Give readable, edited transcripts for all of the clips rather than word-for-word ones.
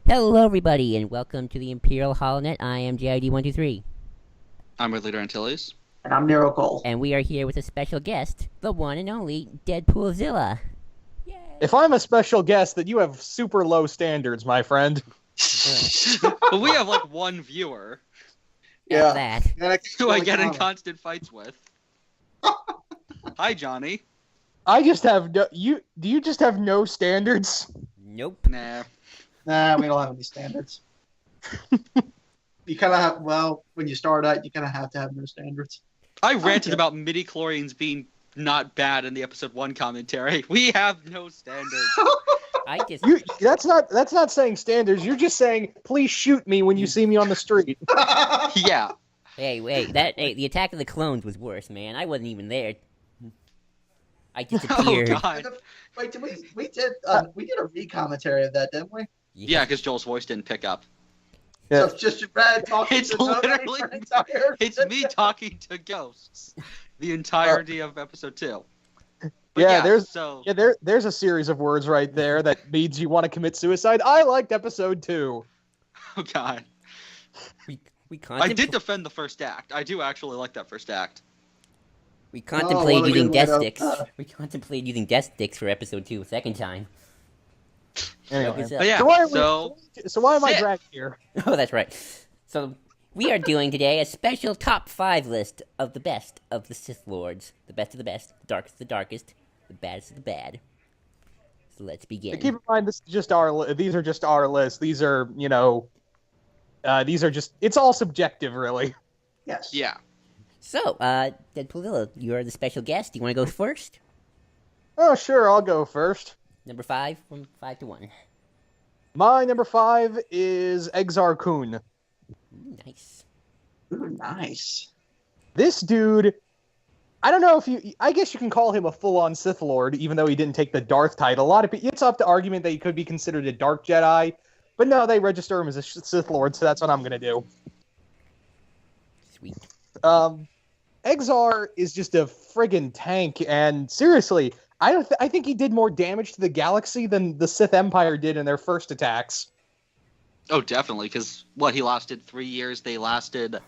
Hello, everybody, and welcome to the Imperial HoloNet. I am JID123, I'm Red Leader Antilles. And I'm Nero Cole. and we are here with a special guest, the one and only Deadpoolzilla. Yay! If I'm a special guest, then you have super low standards, my friend. But we have like one viewer Not that. who I get in constant fights with. Hi, Johnny. I just have no. Do you just have no standards? Nope. Nah. Nah, we don't have any standards. You kind of have, when you start out, you kind of have to have no standards. I ranted about midi-chlorians being not bad in the episode 1 commentary. We have no standards. That's not saying standards. You're just saying, please shoot me when you see me on the street. Yeah. Hey, the Attack of the Clones was worse, man. I wasn't even there. I Oh, disappeared. God. Wait, we did a re-commentary of that, didn't we? Yeah, because Joel's voice didn't pick up. Yeah. So it's just Brad talking It's to nobody literally- for an entire It's me talking to ghosts the entirety of episode 2. But there's a series of words right there that means you want to commit suicide. I liked episode 2. Oh, God. We I did defend the first act. I do actually like that first act. We contemplated what a using good death way to- sticks. We contemplated using death sticks for episode 2 a second time. Anyway. So- But yeah, So why am I Sith. dragged here? Oh, that's right. So, we are doing today a special top 5 list of the best of the Sith Lords. The best of the best, the darkest of the darkest, the baddest of the bad. So let's begin. Keep in mind, these are just our lists. These are, it's all subjective, really. Yes. Yeah. So, Deadpoolzilla, you are the special guest. Do you want to go first? Oh, sure, I'll go first. Number 5, from 5 to 1. My number 5 is Exar Kun. Ooh, nice. Ooh, nice. This dude, I don't know I guess you can call him a full-on Sith Lord, even though he didn't take the Darth title. It's up to argument that he could be considered a Dark Jedi, but no, they register him as a Sith Lord, so that's what I'm gonna do. Sweet. Exar is just a friggin' tank, and seriously, I think he did more damage to the galaxy than the Sith Empire did in their first attacks. Oh, definitely, because, he lasted 3 years? They lasted,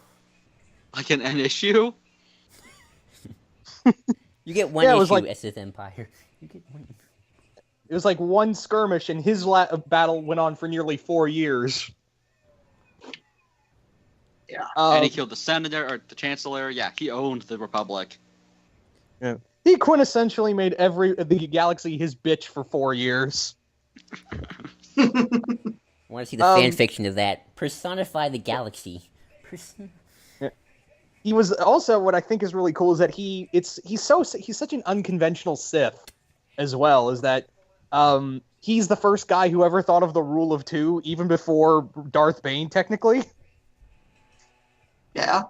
like, an issue? You get one Yeah, it was issue like- as Sith Empire. You get one. It was like one skirmish, and his battle went on for nearly 4 years. Yeah. And he killed the senator, or the chancellor. Yeah, he owned the Republic. He quintessentially made the galaxy his bitch for 4 years. I want to see the fan fiction of that. Personify the galaxy. He was also, what I think is really cool is that he's such an unconventional Sith as well, is that he's the first guy who ever thought of the rule of 2, even before Darth Bane, technically. Yeah.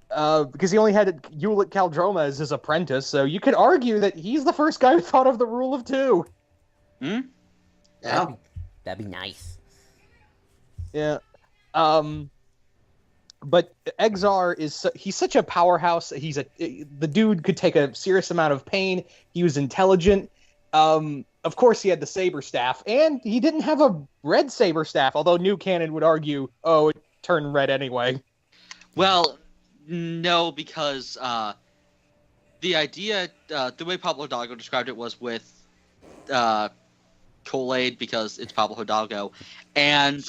Because he only had Hewlett Caldroma as his apprentice, so you could argue that he's the first guy who thought of the rule of 2. Hmm? Yeah. That'd be nice. Yeah. But Exar he's such a powerhouse. The dude could take a serious amount of pain. He was intelligent. Of course, he had the saber staff, and he didn't have a red saber staff. Although new canon would argue, it turned red anyway. Well, no, because the idea, the way Pablo Hidalgo described it was with Kool-Aid, because it's Pablo Hidalgo. And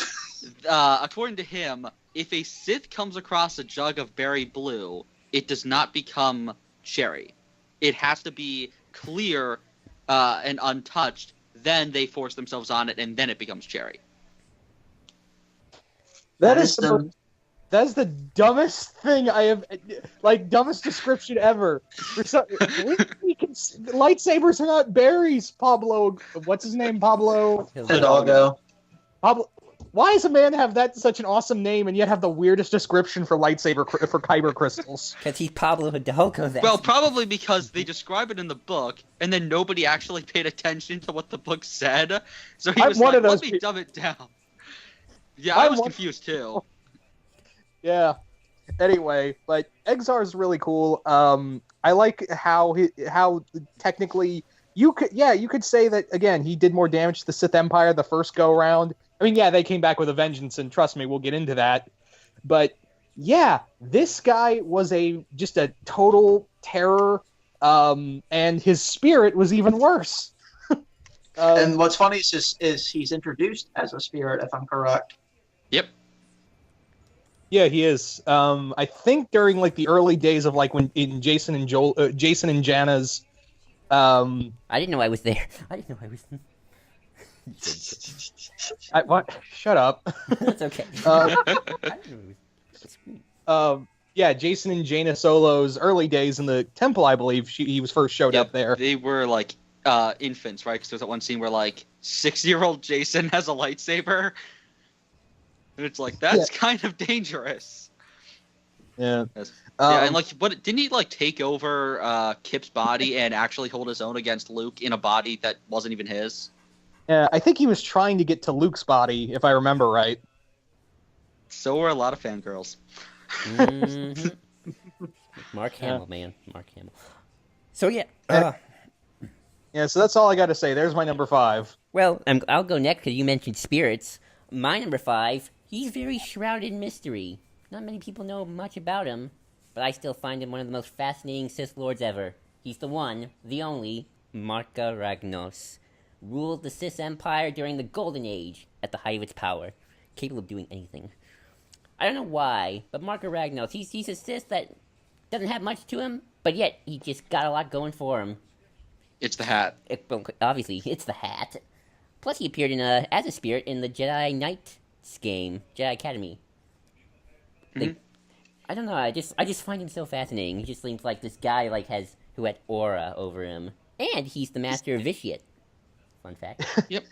according to him, if a Sith comes across a jug of berry blue, it does not become cherry. It has to be clear and untouched. Then they force themselves on it, and then it becomes cherry. That is the dumbest thing I have, dumbest description ever. Lightsabers are not berries, Pablo. What's his name, Pablo? Hidalgo. Pablo. Why does a man have such an awesome name and yet have the weirdest description for for kyber crystals? Because he's Pablo Hidalgo. Well, probably because they describe it in the book, and then nobody actually paid attention to what the book said. So he was like, let me dumb it down. Yeah, I was confused too. Yeah. Anyway, but Exar is really cool. I like how technically you could say that again. He did more damage to the Sith Empire the first go round. I mean, yeah, they came back with a vengeance, and trust me, we'll get into that. But yeah, this guy was just a total terror, and his spirit was even worse. And what's funny is he's introduced as a spirit, if I'm correct. Yep. Yeah, he is. I think during like the early days of like when in Jason and Jana's. I didn't know I was there. I didn't know I was. What? Shut up. That's okay. I didn't know I was. Yeah, Jason and Jaina Solo's early days in the temple, I believe he was first showed up there. They were like infants, right? Because there's that one scene where like 6-year-old Jason has a lightsaber, and it's like that's kind of dangerous. Yeah. Yes. Yeah, and like, what didn't he like take over Kip's body and actually hold his own against Luke in a body that wasn't even his? Yeah, I think he was trying to get to Luke's body, if I remember right. So were a lot of fangirls. Mm-hmm. Mark Hamill, man. Mark Hamill. So, yeah. Yeah, so that's all I got to say. There's my number 5. Well, I'll go next because you mentioned spirits. My number 5, he's very shrouded in mystery. Not many people know much about him, but I still find him one of the most fascinating Sith Lords ever. He's the one, the only, Marka Ragnos. Ruled the Sith Empire during the Golden Age, at the height of its power, capable of doing anything. I don't know why, but Marka Ragnos, he's a Sith that doesn't have much to him, but yet he just got a lot going for him. It's the hat. Obviously, it's the hat. Plus, he appeared as a spirit in the Jedi Knights game, Jedi Academy. Mm-hmm. I don't know. I just find him so fascinating. He just seems like this guy who had aura over him, and he's the master of Vitiate. Fun fact. Yep.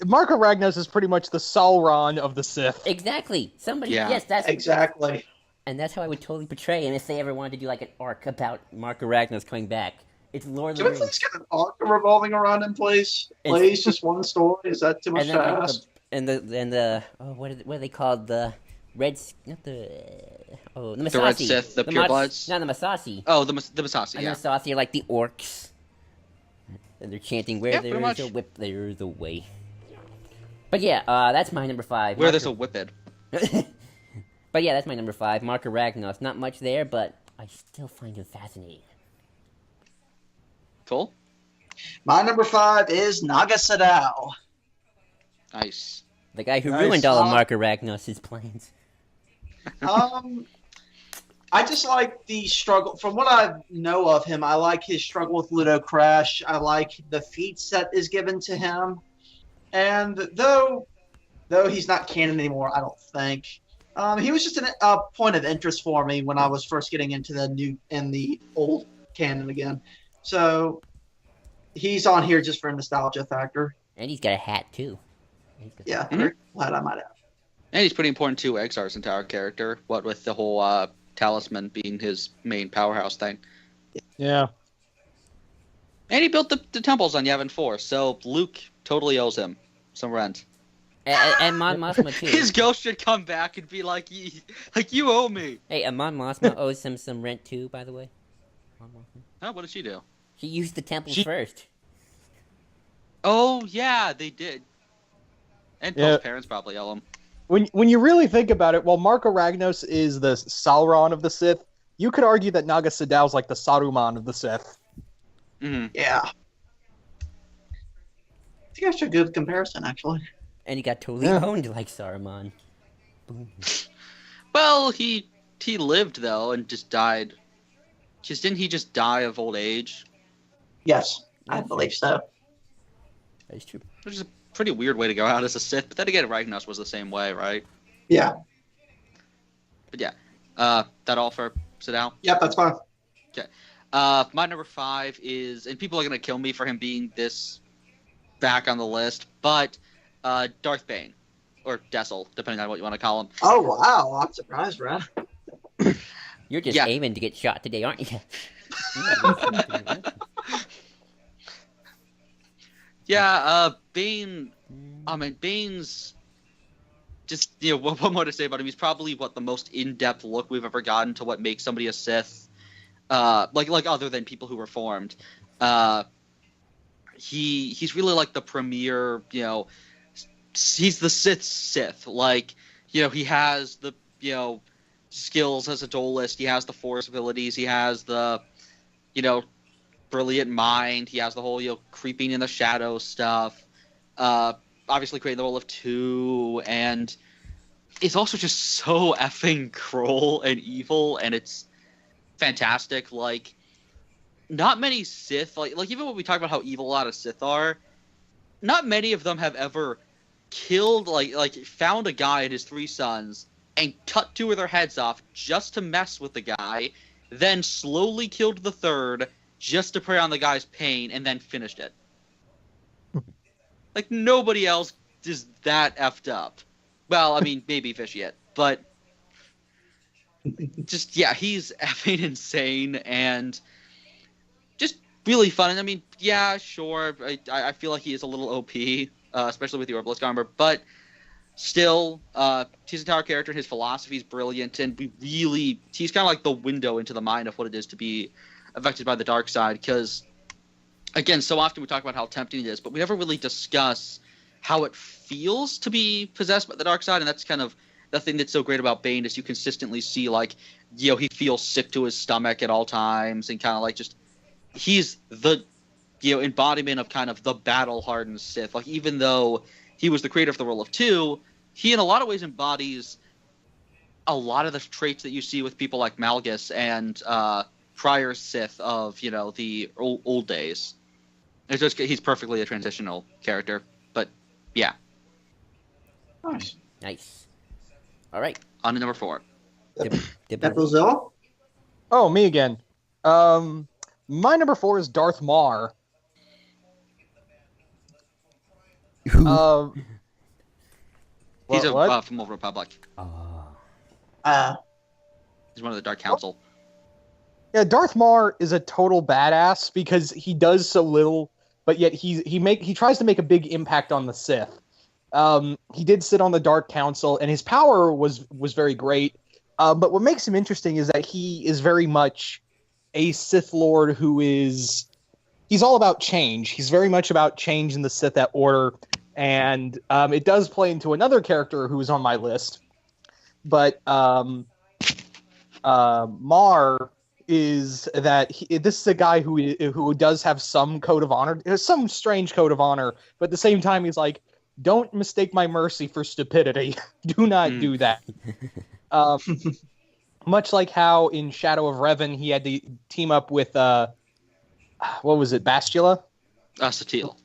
Marka Ragnos is pretty much the Sauron of the Sith. Exactly. Yeah. Yes, that's Exactly. And that's how I would totally portray him if they ever wanted to do like an arc about Marka Ragnos coming back. It's Lord of the Can we Rings. please get an arc revolving around him, please? Please, just one story. Is that too much to ask? What are they called? The Reds, not the Massassi. The Red Sith, the Purebloods. Not the Massassi. Oh, the Massassi, And yeah. the Massassi are like the orcs, and they're chanting, "Where Yeah, there's a whip, there's a way." But yeah, that's my number 5. Where there's a whipped. But yeah, that's my number 5. Marka Ragnos. Not much there, but I still find him fascinating. Cool. My number 5 is Naga Sadao. Nice. The guy who Nice. ruined all of Marka Ragnos' plans. I just like the struggle. From what I know of him, I like his struggle with Ludo Crash. I like the feats that is given to him. And though he's not canon anymore, I don't think. He was just a point of interest for me when I was first getting into the old canon again. So he's on here just for nostalgia factor. And he's got a hat, too. Yeah, Mhm. very glad I might have. And he's pretty important to Exar's entire character, what with the whole talisman being his main powerhouse thing. Yeah. And he built the temples on Yavin 4, so Luke totally owes him some rent. And Mon Mothma, too. His ghost should come back and be like, you owe me. Hey, Mon Mothma owes him some rent, too, by the way. Oh, what did she do? She used the temples She- first. Oh, yeah, they did. And Poe's parents probably owe him. When you really think about it, while Marka Ragnos is the Sauron of the Sith, you could argue that Naga Sadao's like the Saruman of the Sith. Mm-hmm. Yeah. I think that's a good comparison, actually. And he got totally owned like Saruman. Boom. Well, he lived, though, and just died. Didn't he just die of old age? Yes, I believe so. That is true. Which is a pretty weird way to go out as a Sith, but then again, Ragnos was the same way, right? Yeah. But yeah. That all for Sadao? Yep, that's fine. My number 5 is, and people are going to kill me for him being this back on the list, but Darth Bane. Or Dessel, depending on what you want to call him. Oh, wow. I'm surprised, Brad. You're just Yeah. aiming to get shot today, aren't you? Yeah, Bane. I mean, Bane's just what more to say about him? He's probably the most in-depth look we've ever gotten to what makes somebody a Sith. Like other than people who reformed. He's really like the premier, he's the Sith. Like, he has the skills as a duelist. He has the Force abilities. He has the brilliant mind. He has the whole creeping in the shadow stuff. Obviously creating the role of 2, and it's also just so effing cruel and evil, and it's fantastic. Like, not many Sith, like even when we talk about how evil a lot of Sith are, not many of them have ever killed, like found a guy and his 3 sons and cut 2 of their heads off just to mess with the guy, then slowly killed the 3rd just to prey on the guy's pain, and then finished it. Like, nobody else is that effed up. Well, I mean, maybe Vitiate, but just, yeah, he's effing insane and just really fun. And I mean, yeah, sure, I feel like he is a little OP, especially with the Orbitalist armor, but still, he's a tower character, and his philosophy is brilliant, and he's kind of like the window into the mind of what it is to be affected by the dark side, because, again, so often we talk about how tempting it is, but we never really discuss how it feels to be possessed by the dark side, and that's kind of the thing that's so great about Bane, is you consistently see, like, he feels sick to his stomach at all times, and kind of like just, he's the, embodiment of kind of the battle-hardened Sith. Like, even though he was the creator of the role of 2, he in a lot of ways embodies a lot of the traits that you see with people like Malgus and prior Sith of, the old days. It's just, he's perfectly a transitional character, but yeah. Nice. All right. On to number 4. Deadpoolzilla? Oh, me again. My number 4 is Darth Maul. He's what? from Old Republic. Uh, He's one of the Dark Council. Yeah, Darth Maul is a total badass because he does so little, but yet he tries to make a big impact on the Sith. He did sit on the Dark Council, and his power was very great. But what makes him interesting is that he is very much a Sith Lord he's all about change. He's very much about change in the Sith Order, and it does play into another character who is on my list. But Mar is that this is a guy who does have some code of honor, some strange code of honor, but at the same time he's like, don't mistake my mercy for stupidity. Do not do that. Much like how in Shadow of Revan he had to team up with what was it, Bastila? Satele.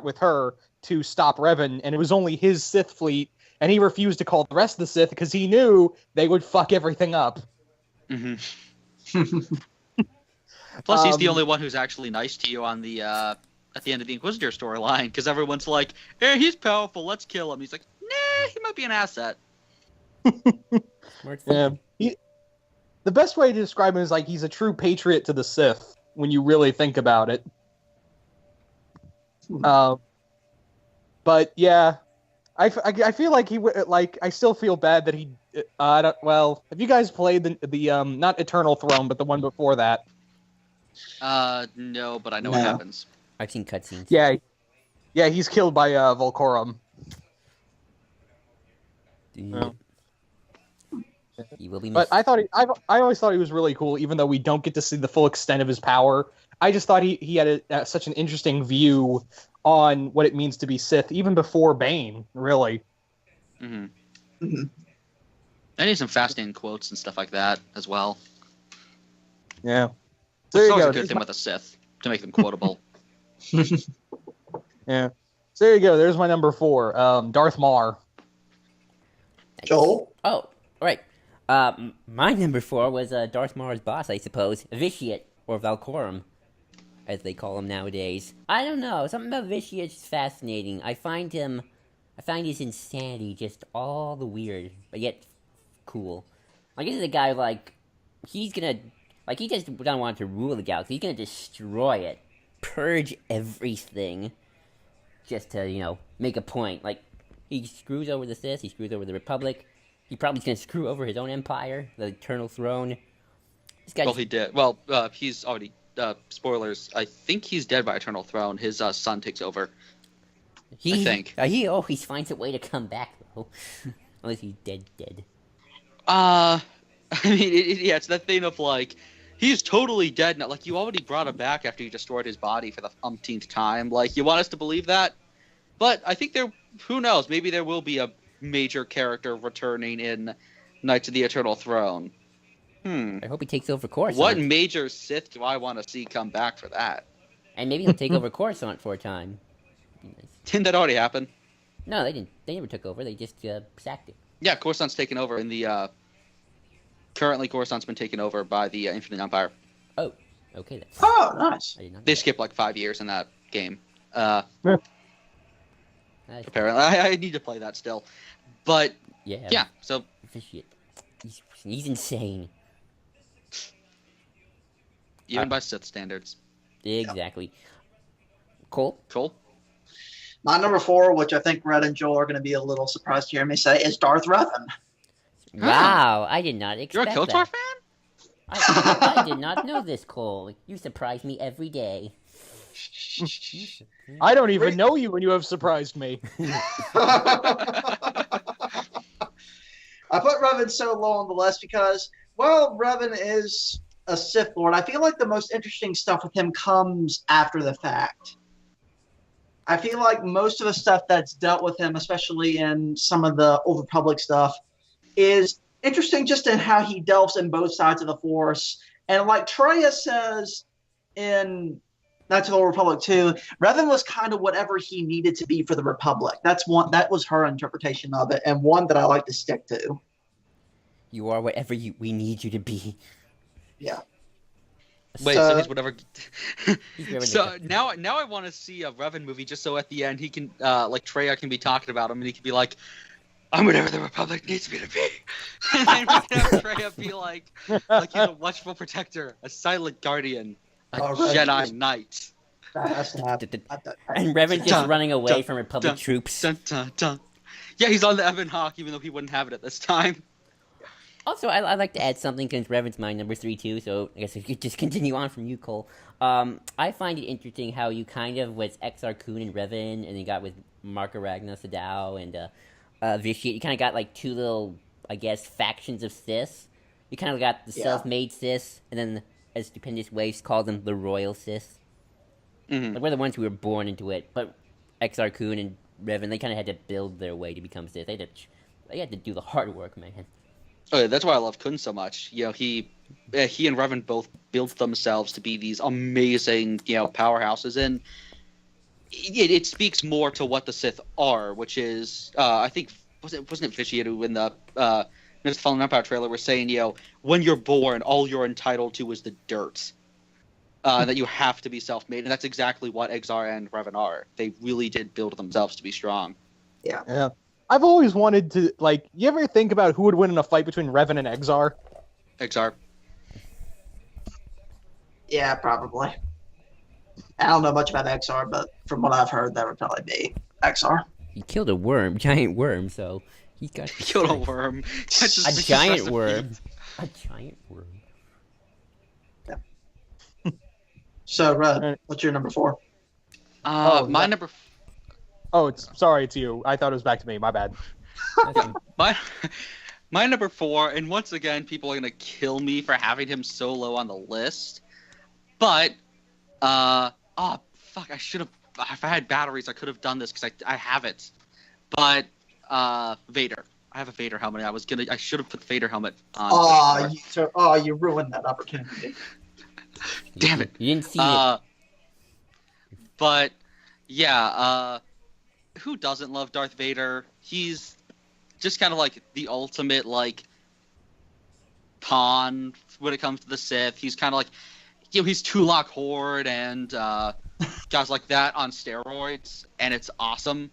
With her to stop Revan, and it was only his Sith fleet, and he refused to call the rest of the Sith because he knew they would fuck everything up. Mm-hmm. Plus, he's the only one who's actually nice to you on the at the end of the Inquisitor storyline, because everyone's like, "Hey, he's powerful. Let's kill him." He's like, "Nah, he might be an asset." Yeah. The best way to describe him is like he's a true patriot to the Sith when you really think about it. But yeah, I feel like he would like. I still feel bad that he. Have you guys played the not Eternal Throne, but the one before that? No, but I know what happens. I've seen cutscenes. Yeah, he's killed by Volcorum. He will be But missed. I always thought he was really cool, even though we don't get to see the full extent of his power. I just thought he had such an interesting view on what it means to be Sith, even before Bane, really. Mm-hmm. Mm-hmm. And he's some fascinating quotes and stuff like that as well. Yeah. So it's always a good thing with a Sith, to make them quotable. Yeah. So there you go. There's my number 4, Darth Maul. Nice. Joel? Oh, all right. My number 4 was Darth Maul's boss, I suppose, Vitiate, or Valcorum, as they call him nowadays. I don't know, something about Vitiate is fascinating. I find his insanity just all the weird, but yet cool. Like, this is a guy, like, he just doesn't want to rule the galaxy. He's gonna destroy it, purge everything, just to, make a point. Like, he screws over the Sith, he screws over the Republic. He probably's gonna screw over his own empire, the Eternal Throne. This guy Well, he did. Well, he's already spoilers. I think he's dead by Eternal Throne. His son takes over. He, I think. He always finds a way to come back, though. Unless he's dead. I mean, it's that thing of like, he's totally dead now. Like, you already brought him back after you destroyed his body for the umpteenth time. Like, you want us to believe that? But I think who knows? Maybe there will be a major character returning in Knights of the Eternal Throne. I hope he takes over Coruscant. What major Sith do I want to see come back for that? And maybe he'll take over Coruscant for a time. Didn't that already happen? No, they didn't. They never took over. They just sacked it. Yeah, Coruscant's taken over in the. Currently, Coruscant's been taken over by the Infinite Empire. Oh, okay. That's, Oh, nice. I did not know They that. skipped like 5 years in that game. That's- Apparently, I need to play that still. But yeah, so Shit. He's insane. even by Sith standards, Exactly. Cole? cool. My number 4, which I think Red and Joel are going to be a little surprised to hear me say, is Darth Revan. Wow, I did not You're expect a KOTOR that. fan? I did not know this, Cole. You surprise me every day. I don't even know you, and you have surprised me. I put Revan so low on the list because, well, Revan is a Sith Lord. I feel like the most interesting stuff with him comes after the fact. I feel like most of the stuff that's dealt with him, especially in some of the Old Republic stuff, is interesting just in how he delves in both sides of the Force. And like Traya says in Knights of the Old Republic 2, Revan was kind of whatever he needed to be for the Republic. That was her interpretation of it, and one that I like to stick to. You are whatever we need you to be. Yeah. Wait, so he's whatever. He's very So different. now I want to see a Revan movie just so at the end he can like Traya can be talking about him and he can be like, I'm whatever the Republic needs me to be. And then we can have Traya be like he's a watchful protector, a silent guardian, a Jedi Knight. That has to happen. And Revan's just Dun, running away dun, from Republic dun, troops. Dun, dun, dun. Yeah, he's on the Evan Hawk even though he wouldn't have it at this time. Also, I'd like to add something because Revan's my number 3 too, so I guess we could just continue on from you, Cole. I find it interesting how you kind of, with Exar Kun and Revan, and you got with Marka Ragnar Sadao and Vitiate, you kind of got like two little, I guess, factions of Sith. You kind of got the self-made Sith, and then, as Stupendous Waves call them, the Royal Sith. Mm-hmm. Like, we're the ones who were born into it, but Exar Kun and Revan, they kind of had to build their way to become Sith. They had to do the hard work, man. Oh, yeah, that's why I love Kun so much. You know, he and Revan both built themselves to be these amazing, powerhouses, and it speaks more to what the Sith are, which is, I think, wasn't it Vitiate who in the Fallen Empire trailer was saying, when you're born, all you're entitled to is the dirt, that you have to be self-made, and that's exactly what Exar and Revan are. They really did build themselves to be strong. Yeah. I've always wanted to, you ever think about who would win in a fight between Revan and Exar? Exar. Yeah, probably. I don't know much about XR, but from what I've heard, that would probably be XR. He killed a worm, giant worm, so he's got... He killed a worm. A giant worm. A giant worm. So, Red, what's your number 4? My number... Oh, it's you. I thought it was back to me. My bad. My number 4, and once again, people are gonna kill me for having him so low on the list. But, fuck, I should have. If I had batteries, I could have done this because I have it. But, Vader. I have a Vader helmet. I should have put the Vader helmet on. You ruined that opportunity. Damn it! You didn't see it. But, yeah. Who doesn't love Darth Vader? He's just kind of like the ultimate pawn when it comes to the Sith. He's kind of like, he's Tulak Horde and guys like that on steroids, and it's awesome.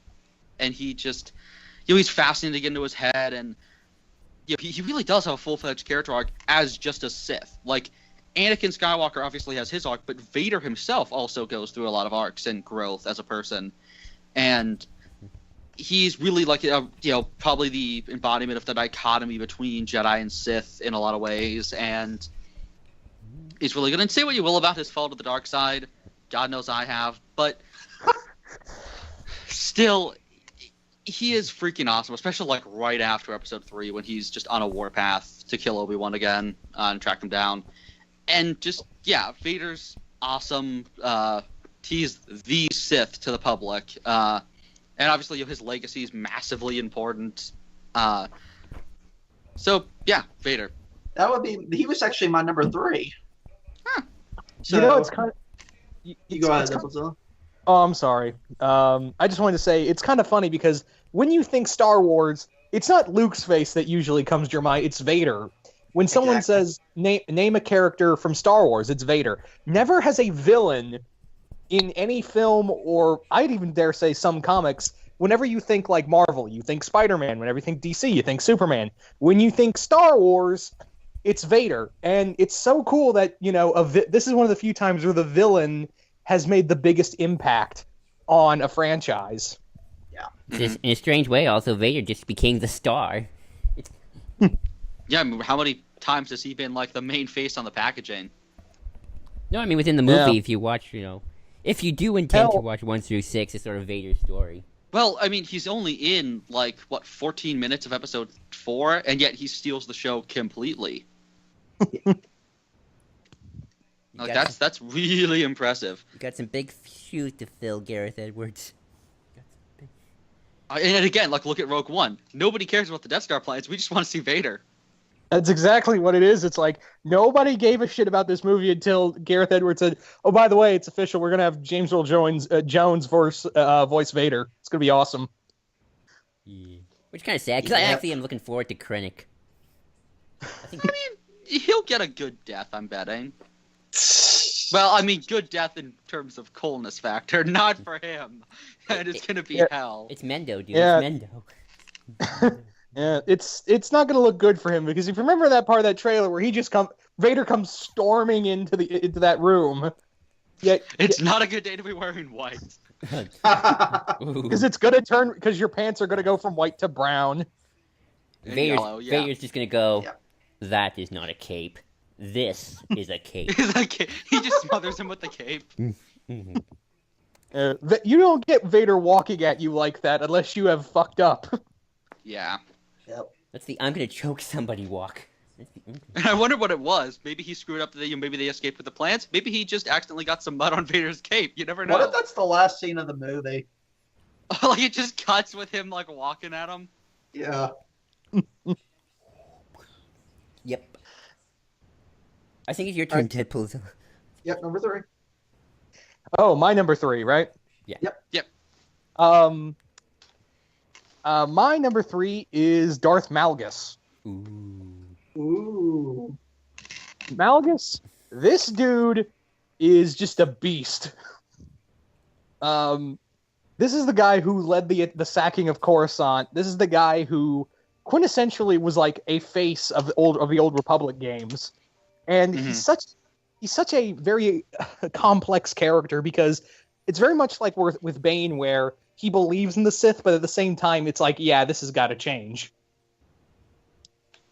And he just, he's fascinating to get into his head, and he really does have a full-fledged character arc as just a Sith. Like, Anakin Skywalker obviously has his arc, but Vader himself also goes through a lot of arcs and growth as a person. And he's really probably the embodiment of the dichotomy between Jedi and Sith in a lot of ways. And is really good. And say what you will about his fall to the dark side, God knows I have, but still, he is freaking awesome, especially like right after episode 3 when he's just on a warpath to kill Obi-Wan again and track him down. And just, yeah, Vader's awesome. He's the Sith to the public. And obviously his legacy is massively important. So, yeah, Vader. That would be. He was actually my number 3. Huh. So, it's kind of. You go ahead, Deadpoolzilla. Oh, I'm sorry. I just wanted to say it's kind of funny because when you think Star Wars, it's not Luke's face that usually comes to your mind. It's Vader. When someone says name a character from Star Wars, it's Vader. Never has a villain in any film, or I'd even dare say some comics. Whenever you think like Marvel, you think Spider-Man. Whenever you think DC, you think Superman. When you think Star Wars, it's Vader. And it's so cool that, you know, this is one of the few times where the villain has made the biggest impact on a franchise. Yeah. Just, in a strange way, also, Vader just became the star. Yeah, I mean, how many times has he been like the main face on the packaging? No, I mean, within the movie, Yeah. if you watch, you know, if you do intend to watch 1 through 6, it's sort of Vader's story. Well, I mean, he's only in, like, 14 minutes of episode 4, and yet he steals the show completely. Like, that's really impressive. You got some big shoes to fill, Gareth Edwards. And again, like, look at Rogue One. Nobody cares about the Death Star plans. We just want to see Vader. That's exactly what it is. It's like nobody gave a shit about this movie until Gareth Edwards said, "Oh, by the way, it's official. We're gonna have James Earl Jones voice Vader. It's gonna be awesome." Yeah. Which kind of sad, because I actually am looking forward to Krennic. I mean, he'll get a good death, I'm betting. Well, I mean, good death in terms of coolness factor, not for him. And it's gonna be hell. It's Mendo, dude. Yeah. It's Mendo. Yeah, it's not gonna look good for him because if you remember that part of that trailer where Vader comes storming into that room. It's not a good day to be wearing white. Because it's gonna turn because your pants are gonna go from white to brown. Vader's just gonna go, that is not a cape. This is a cape. He just smothers him with the cape. Mm-hmm. You don't get Vader walking at you like that unless you have fucked up. Yeah. Yep. That's the I'm gonna choke somebody walk. And I wonder what it was. Maybe he screwed up maybe they escaped with the plans. Maybe he just accidentally got some mud on Vader's cape. You never know. What if that's the last scene of the movie? Like it just cuts with him like walking at him. Yeah. Yep. I think it's your turn, Deadpool. Yep, number 3. Oh, my number 3, right? Yeah. Yep. My number 3 is Darth Malgus. Ooh. Malgus, this dude is just a beast. This is the guy who led the sacking of Coruscant. This is the guy who quintessentially was like a face of the old Republic games, and he's such a very complex character because it's very much like with Bane, where he believes in the Sith, but at the same time, it's like, yeah, this has got to change.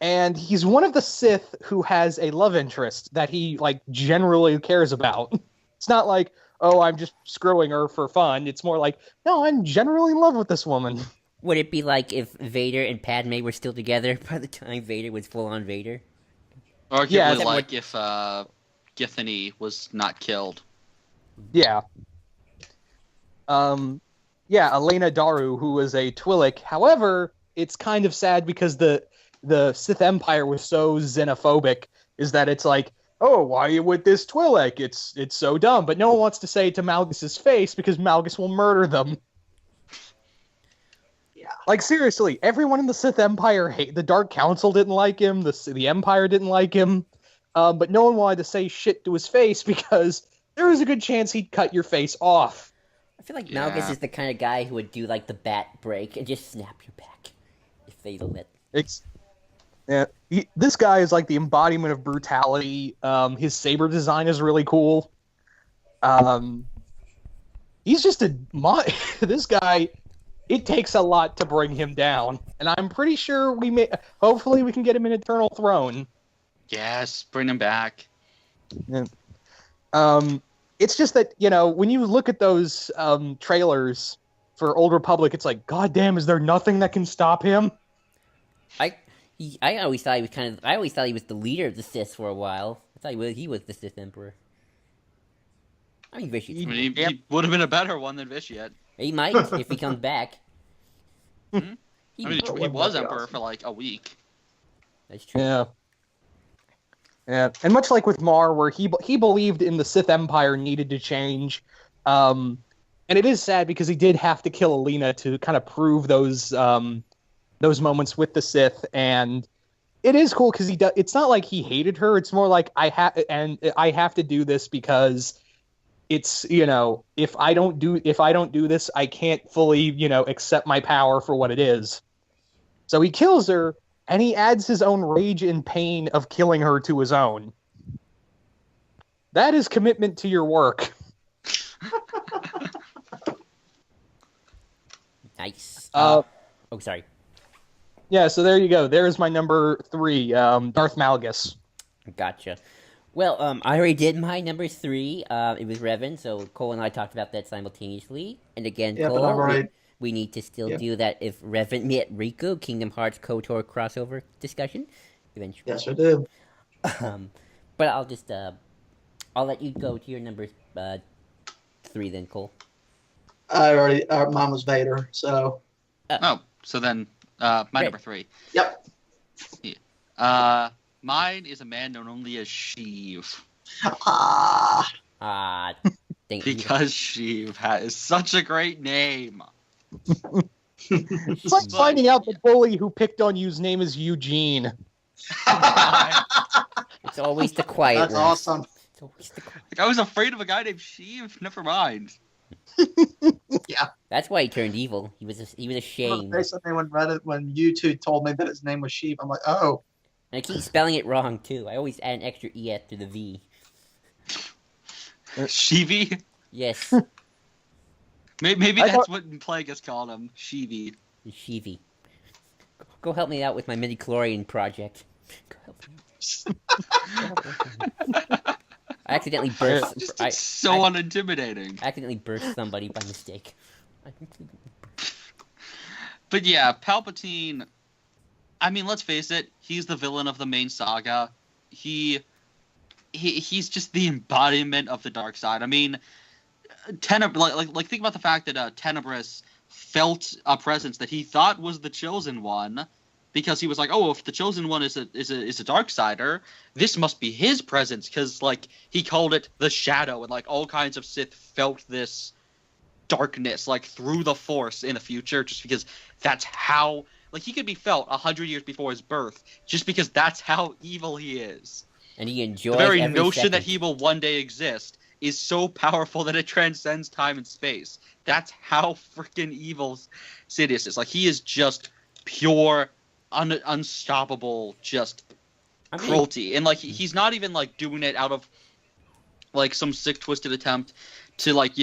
And he's one of the Sith who has a love interest that he like generally cares about. It's not like, oh, I'm just screwing her for fun. It's more like, no, I'm generally in love with this woman. Would it be like if Vader and Padme were still together by the time Vader was full-on Vader? Arguably, like if Githany was not killed. Yeah. Elena Daru, who was a Twi'lek. However, it's kind of sad because the Sith Empire was so xenophobic, is that it's like, oh, why are you with this Twi'lek? It's so dumb. But no one wants to say it to Malgus's face because Malgus will murder them. Yeah. Like, seriously, everyone in the Sith Empire the Dark Council didn't like him, the Empire didn't like him, but no one wanted to say shit to his face because there was a good chance he'd cut your face off. I feel like Malgus is the kind of guy who would do like the bat break and just snap your back if they let. This guy is like the embodiment of brutality. His saber design is really cool. He's just this guy. It takes a lot to bring him down, and I'm pretty sure hopefully we can get him an Eternal Throne. Yes, bring him back. Yeah. It's just that, when you look at those trailers for Old Republic, it's like, God damn, is there nothing that can stop him? I I always thought he was I always thought he was the leader of the Sith for a while. I thought he was the Sith Emperor. I mean, Vitiate's I cool. mean, he would have been a better one than Vitiate. He might if he comes back. Hmm? He, I mean, That he would was be emperor awesome. for like a week. that's true. Yeah. Yeah, and much like with Mar, where he believed in the Sith Empire needed to change, and it is sad because he did have to kill Alina to kind of prove those moments with the Sith, and it is cool because it's not like he hated her. It's more like I have to do this because it's if I don't do this, I can't fully accept my power for what it is. So he kills her. And he adds his own rage and pain of killing her to his own. That is commitment to your work. Nice. Oh, sorry. Yeah, so there you go. There's my number 3, Darth Malgus. Gotcha. Well, I already did my number 3. It was Revan, so Cole and I talked about that simultaneously. And again, Yeah, but Cole, I'm right. we need to still Yeah. do that if Revan met Riku, Kingdom Hearts KOTOR crossover discussion eventually. Yes, I do. But I'll just I'll let you go to your number 3 then, Cole. I already. Mine was Vader. So. Oh, so then my Great. number 3. Yep. Mine is a man known only as Sheev. Ah. Thank Because Sheev is such a great name. It's like But- finding out the bully who picked on you's name is Eugene. It's always the quiet That's ones. awesome. It's always the quiet. Like, I was afraid of a guy named Sheev. Never mind. That's why he turned evil. He was ashamed. Basically, when Reddit, when you two told me that his name was Sheep, I'm like, oh. And I keep spelling it wrong too. I always add an extra E after the V. Sheevy? Yes, Maybe I that's thought- what Plagueis called him. Sheevy. Shivi. Go help me out with my midi-chlorian project. Go help me. I accidentally burst. It's so unintimidating. I accidentally burst somebody by mistake. But yeah, Palpatine. I mean, let's face it. He's the villain of the main saga. He's just the embodiment of the dark side. I mean, like think about the fact that Tenebris felt a presence that he thought was the chosen one, because he was like, oh, if the chosen one is a dark sider, this must be his presence, because like he called it the shadow, and like all kinds of Sith felt this darkness like through the Force in the future, just because that's how like he could be felt 100 years before his birth, just because that's how evil he is. And he enjoys The very every notion second. that he will one day exist is so powerful that it transcends time and space. That's how freaking evil Sidious is. Like, he is just pure, unstoppable, just I mean, cruelty. And, like, he's not even, like, doing it out of, like, some sick, twisted attempt to, like,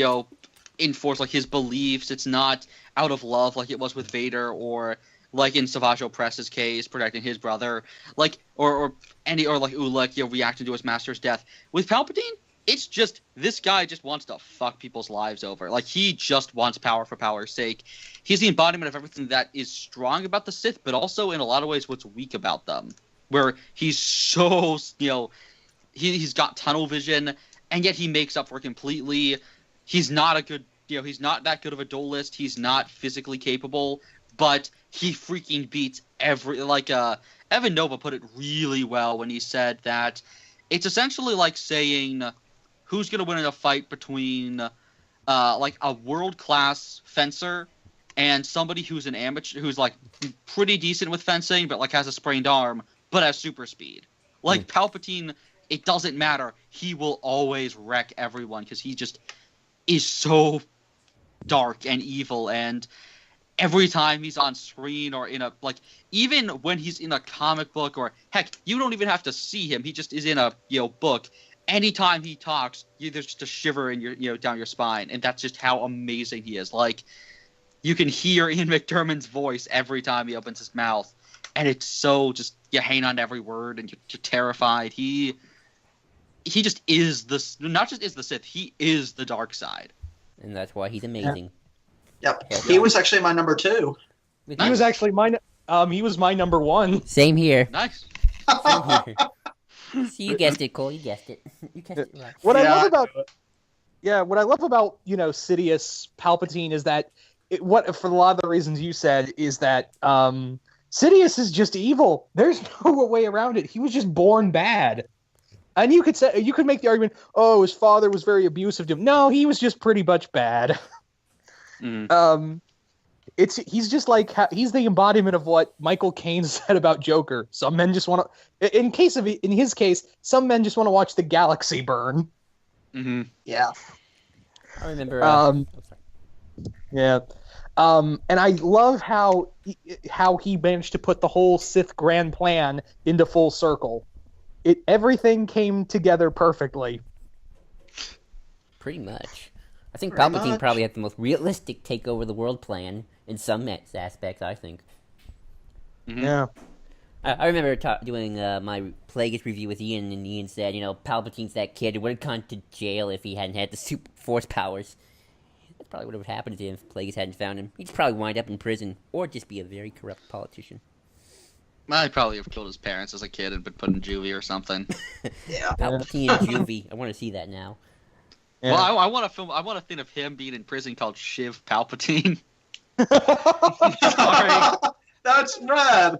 enforce, like, his beliefs. It's not out of love like it was with Vader, or like in Savage Opress's case, protecting his brother, like, or like Ullek, reacting to his master's death. With Palpatine, it's just, this guy just wants to fuck people's lives over. Like, he just wants power for power's sake. He's the embodiment of everything that is strong about the Sith, but also in a lot of ways what's weak about them. Where he's so, he's got tunnel vision, and yet he makes up for it completely. He's not a good, he's not that good of a duelist. He's not physically capable, but he freaking beats Evan Nova put it really well when he said that it's essentially like saying who's going to win in a fight between like a world-class fencer and somebody who's an amateur, who's like pretty decent with fencing but like has a sprained arm but has super speed. Like Palpatine, it doesn't matter. He will always wreck everyone because he just is so dark and evil, and every time he's on screen or in a, like, even when he's in a comic book, or heck, you don't even have to see him, he just is in a book, anytime he talks, there's just a shiver in your down your spine, and that's just how amazing he is. Like, you can hear Ian McDiarmid's voice every time he opens his mouth, and it's so just, you hang on to every word and you're terrified. he just is not just is the Sith, he is the dark side. And that's why he's amazing. Yep. Yeah. He was actually my number 2. With He you. was actually he was my number 1. Same here. Nice. Same here. See, you guessed it, Cole. You guessed it. You guessed it right. What I Yeah, love about Sidious Palpatine is that for a lot of the reasons you said is that Sidious is just evil. There's no way around it. He was just born bad. And you could make the argument, oh, his father was very abusive to him. No, he was just pretty much bad. Mm. He's just like he's the embodiment of what Michael Caine said about Joker. Some men just want to, in his case, some men just want to watch the galaxy burn. Mm-hmm. Yeah. I remember. Um, oh, sorry. Yeah. And I love how he managed to put the whole Sith grand plan into full circle. Everything came together perfectly. Pretty much. I think Pretty Palpatine much. probably had the most realistic take over the world plan in some aspects, I think. Mm-hmm. Yeah. I remember doing my Plagueis review with Ian, and Ian said, Palpatine's that kid who would have gone to jail if he hadn't had the super force powers. That's probably what would have happened to him if Plagueis hadn't found him. He'd probably wind up in prison, or just be a very corrupt politician. I'd probably have killed his parents as a kid and been put in juvie or something. Yeah. Palpatine and Juvie. I want to see that now. Yeah. Well, I want a film. I want a thing of him being in prison called Shiv Palpatine. Sorry. That's rad.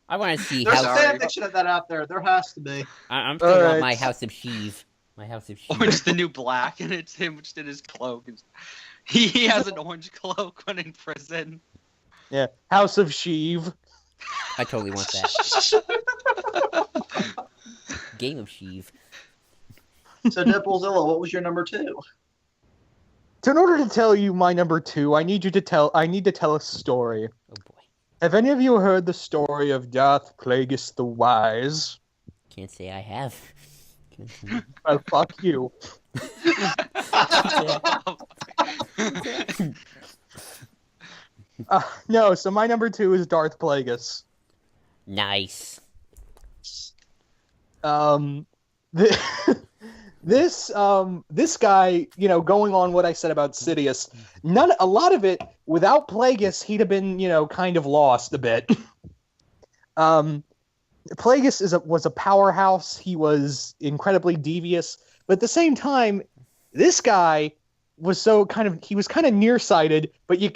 I want to see There's how... a fan fiction of that out there. There has to be. I'm still on Alright. my House of Sheev. My House of Sheev. Or just the new black, and it's him just in his cloak. He has an orange cloak when in prison. Yeah. House of Sheev. I totally want that. Game of Sheev. So, Deadpoolzilla, what was your number 2? So in order to tell you my number 2, I need to tell a story. Oh boy. Have any of you heard the story of Darth Plagueis the Wise? Can't say I have. Well, fuck you. No, so my number 2 is Darth Plagueis. Nice. This guy, going on what I said about Sidious, a lot of it without Plagueis, he'd have been, kind of lost a bit. Plagueis was a powerhouse. He was incredibly devious, but at the same time, this guy was he was kind of nearsighted, but you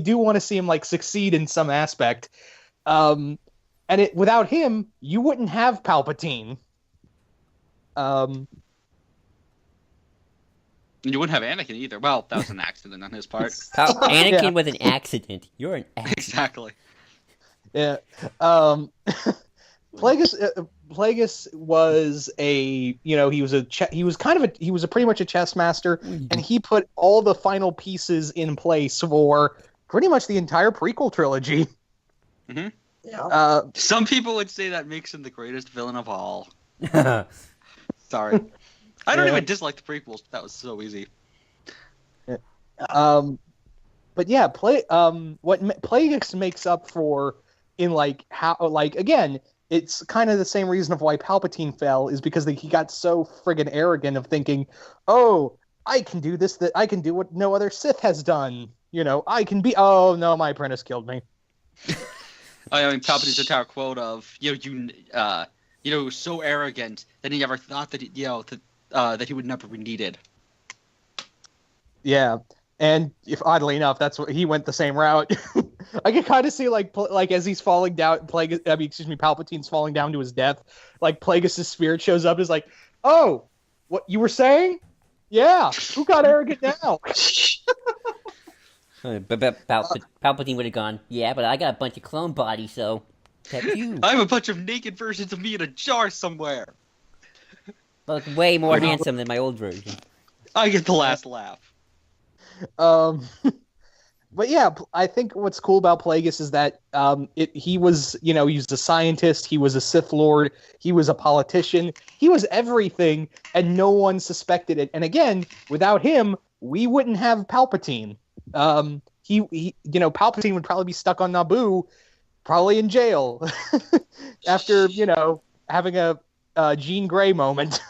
do want to see him succeed in some aspect. Without him, you wouldn't have Palpatine. You wouldn't have Anakin either. Well, that was an accident on his part. Anakin Yeah. was an accident. You're an accident. Exactly. Yeah. Plagueis was he was pretty much a chess master, and he put all the final pieces in place for pretty much the entire prequel trilogy. Mm-hmm. Yeah. Some people would say that makes him the greatest villain of all. Sorry. I don't Yeah. even dislike the prequels. That was so easy. But yeah, what Plagueis makes up for in again, it's kind of the same reason of why Palpatine fell is because he got so friggin' arrogant of thinking, oh, I can do this, that I can do what no other Sith has done. I can be. Oh no, my apprentice killed me. I mean, Palpatine's entire quote of so arrogant that he never thought that that he would never be needed. Yeah, and oddly enough, that's what he went the same route. I can kind of see as he's falling down, Palpatine's falling down to his death. Plagueis' spirit shows up, and is like, "Oh, what you were saying? Yeah, who got arrogant now?" Palpatine would have gone, yeah, but I got a bunch of clone bodies, so that's you. I have a bunch of naked versions of me in a jar somewhere. Look way more handsome than my old version. I get the last laugh. But yeah, I think what's cool about Plagueis is that he was a scientist, he was a Sith Lord, he was a politician, he was everything, and no one suspected it. And again, without him, we wouldn't have Palpatine. Palpatine would probably be stuck on Naboo, probably in jail, after having a Jean Grey moment.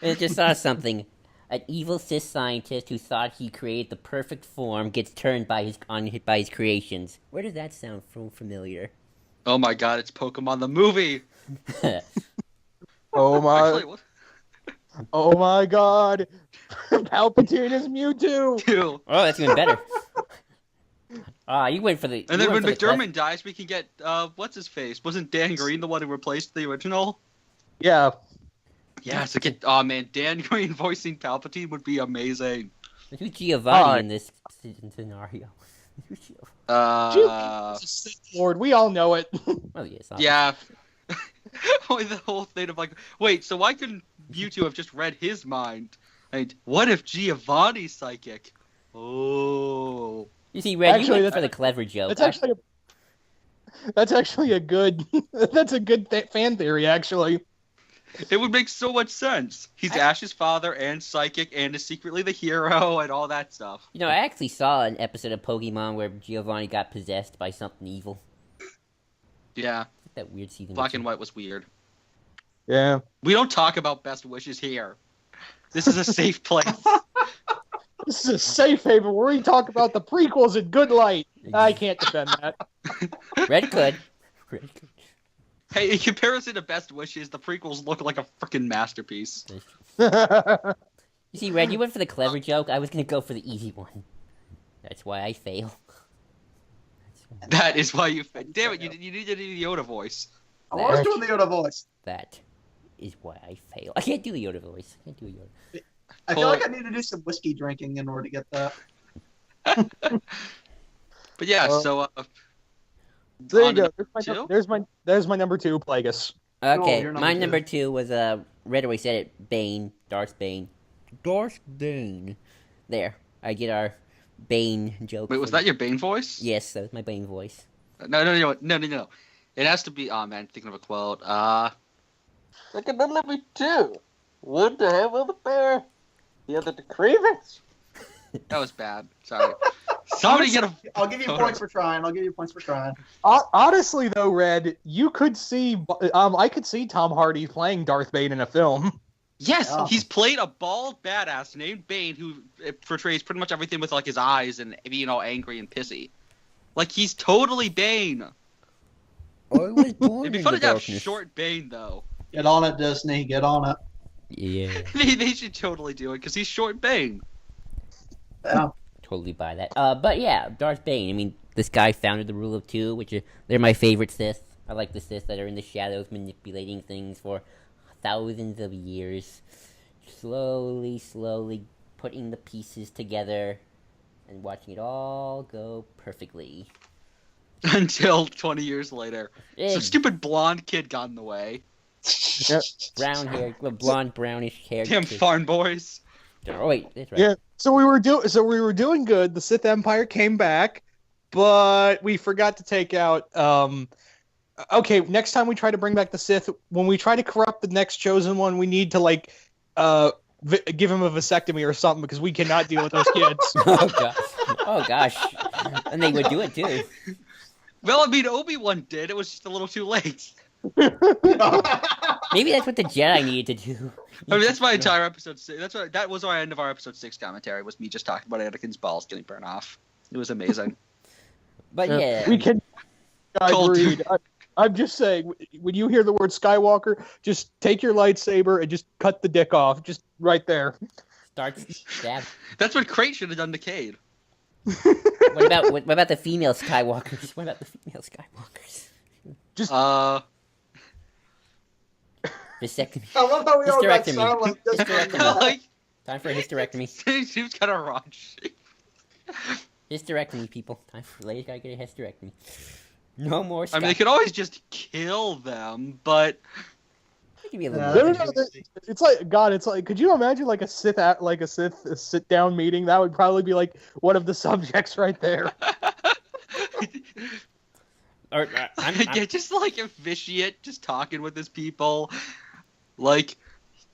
I just saw something. An evil Sith scientist who thought he created the perfect form gets turned by his creations. Where does that sound familiar? Oh my god, it's Pokemon the movie. Oh my! Actually, what? Oh my God! Palpatine is Mewtwo. Ew. Oh, that's even better. You went for the. And you then when went for the McDermott dies, we can get what's his face? Wasn't Dan Green the one who replaced the original? Yeah. Yeah, so get man, Dan Green voicing Palpatine would be amazing. Who's Giovanni in this scenario? Who's Giovanni? He's a Sith Lord. We all know it. Oh yes. Yeah. Only the whole thing of like, wait, so why couldn't Mewtwo have just read his mind? I mean, what if Giovanni's psychic? Oh. You see, Red, Actually, you went for the clever joke. That's actually a good. That's a good fan theory, actually. It would make so much sense. He's Ash's father and psychic and is secretly the hero and all that stuff. You know, I actually saw an episode of Pokemon where Giovanni got possessed by something evil. Yeah. That weird season. Black and White was weird. Yeah. We don't talk about best wishes here. This is a safe place. This is a safe haven where we talk about the prequels in good light. I can't defend that. Red could. Red could. Hey, in comparison to Best Wishes, the prequels look like a freaking masterpiece. You see, Red, you went for the clever joke. I was going to go for the easy one. That's why I fail. That is why you... Damn it, you need to do the Yoda voice. I was doing the Yoda voice. That is why I fail. I can't do the Yoda voice. I can't do a Yoda. I feel like I need to do some whiskey drinking in order to get that. But yeah, so... There you on go. to There's my number 2, Plagueis. Okay, you're my number number 2 was, Red always said it, Bane. Darth Bane. Darth Bane. There. I get our Bane joke. Wait, was that your Bane voice? Yes, that was my Bane voice. No. It has to be... Oh, man, thinking of a quote. Look at the number 2. One to have on the bear. The other to cravings. That was bad. Sorry. Somebody get a... I'll give you points for trying. Honestly, though, Red, you could see... I could see Tom Hardy playing Darth Bane in a film. Yes, Yeah. he's played a bald badass named Bane who portrays pretty much everything with like his eyes and being all angry and pissy. Like he's totally Bane. I was born It'd be in funny the to have darkness. short Bane though. Get on it, Disney. Get on it. Yeah. They should totally do it because he's short Bane. Yeah. Totally buy that. But yeah, Darth Bane. I mean, this guy founded the Rule of Two, which they're my favorite Sith. I like the Sith that are in the shadows manipulating things for thousands of years. Slowly putting the pieces together and watching it all go perfectly. Until 20 years later. Some Egg. stupid blonde kid got in the way. Yep. Brown hair, blonde, brownish hair. Damn farm boys. Oh wait, that's right. Yeah. So we were doing good. The Sith Empire came back, but we forgot to take out. Okay, next time we try to bring back the Sith, when we try to corrupt the next chosen one, we need to like give him a vasectomy or something because we cannot deal with those kids. Oh gosh, and they would do it too. Well, I mean, Obi-Wan did. It was just a little too late. Maybe that's what the Jedi needed to do. I mean, that's my entire episode 6. That was our end of our episode 6 commentary. Was me just talking about Anakin's balls getting burned off. It was amazing. But yeah, We can. Agreed. I'm just saying, when you hear the word Skywalker, just take your lightsaber and just cut the dick off, just right there. start stab. That's what Crate should have done to Cade. What about the female Skywalkers? What about the female Skywalkers? Just Vasectomy. I love how we all got Hysterectomy. silent. Just Hysterectomy. Like, Time for a hysterectomy. she was kind of raunchy. Hysterectomy, people. Time for ladies gotta get a hysterectomy. No more. I mean, they could always just kill them, but Give me a Yeah. little. No, it's like God. It's like, could you imagine like a Sith sit down meeting? That would probably be like one of the subjects right there. Or, yeah, just like officiate, just talking with his people. Like,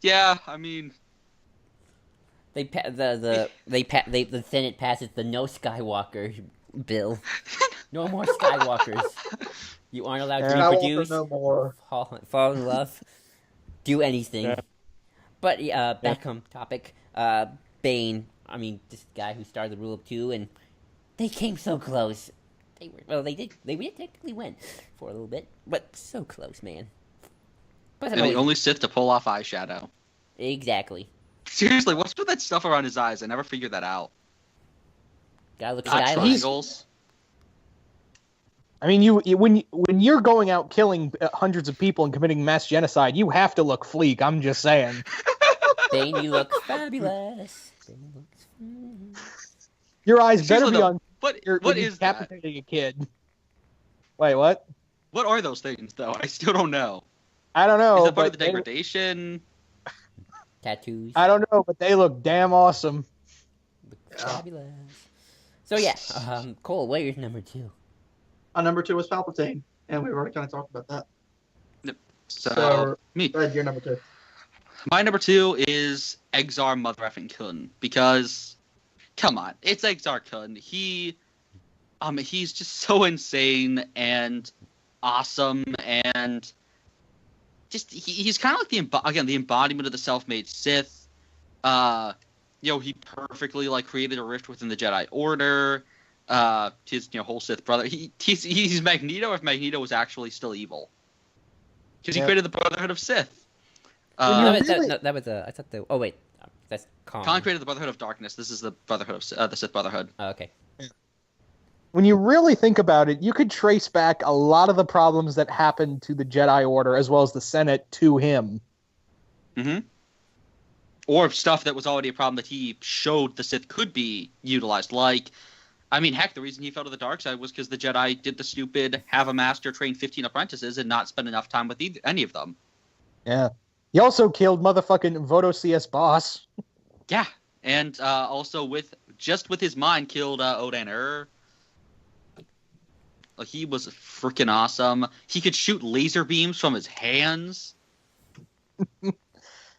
yeah, I mean, the Senate passes the No Skywalker bill. No more Skywalkers. You aren't allowed to Skywalker reproduce. no more. Fall in love. do anything. Yeah. But back on topic. Bane. I mean, this guy who started the Rule of Two, and they came so close. They did technically win for a little bit, but so close, man. But And the only Sith to pull off eyeshadow. Exactly. Seriously, what's with that stuff around his eyes? I never figured that out. Gotta look Not stylish. triangles. I mean, when you're going out killing hundreds of people and committing mass genocide, you have to look fleek. I'm just saying. Bane, you look fabulous. Bane looks Your eyes better Seriously, be though, on. What You're is that? decapitating a kid. Wait, what? What are those things, though? I still don't know. I don't know. Is that part but of the degradation? tattoos. I don't know, but they look damn awesome. Look fabulous. So yeah, Cole, what is number 2? Number 2 was Palpatine, and we already kind of talked about that. So, me. Go ahead, your number 2. My number 2 is Exar Mother effing Kun, because, come on, it's Exar Kun. He's just so insane and awesome, and just he's kind of like the embodiment of the self-made Sith. He perfectly created a rift within the Jedi Order. His whole Sith brother. He's Magneto if Magneto was actually still evil, because he created the Brotherhood of Sith. I thought the. Oh wait, that's Khan. Khan created the Brotherhood of Darkness. This is the Brotherhood of the Sith Brotherhood. Oh, okay. When you really think about it, you could trace back a lot of the problems that happened to the Jedi Order as well as the Senate to him. Mm-hmm. Or stuff that was already a problem that he showed the Sith could be utilized. Heck, the reason he fell to the dark side was because the Jedi did the stupid have a master train 15 apprentices and not spend enough time with any of them. Yeah. He also killed motherfucking Voto CS boss. Yeah, and also with his mind killed Odan. He was freaking awesome. He could shoot laser beams from his hands.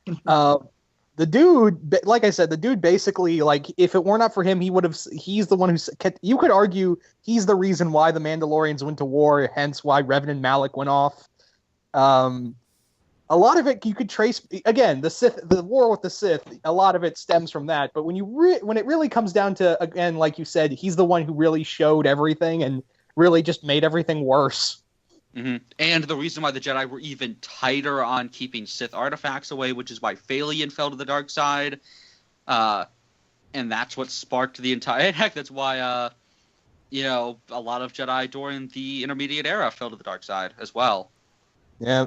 The dude, like I said, the dude basically, if it were not for him, he's the one who, you could argue he's the reason why the Mandalorians went to war, hence why Revan and Malak went off. A lot of it you could trace, again, the war with the Sith, a lot of it stems from that, but when it really comes down to, again, like you said, he's the one who really showed everything and really just made everything worse. Mm-hmm. And the reason why the Jedi were even tighter on keeping Sith artifacts away, which is why Phalion fell to the dark side. And that's what sparked the entire... Heck, that's why, a lot of Jedi during the Intermediate Era fell to the dark side as well. Yeah.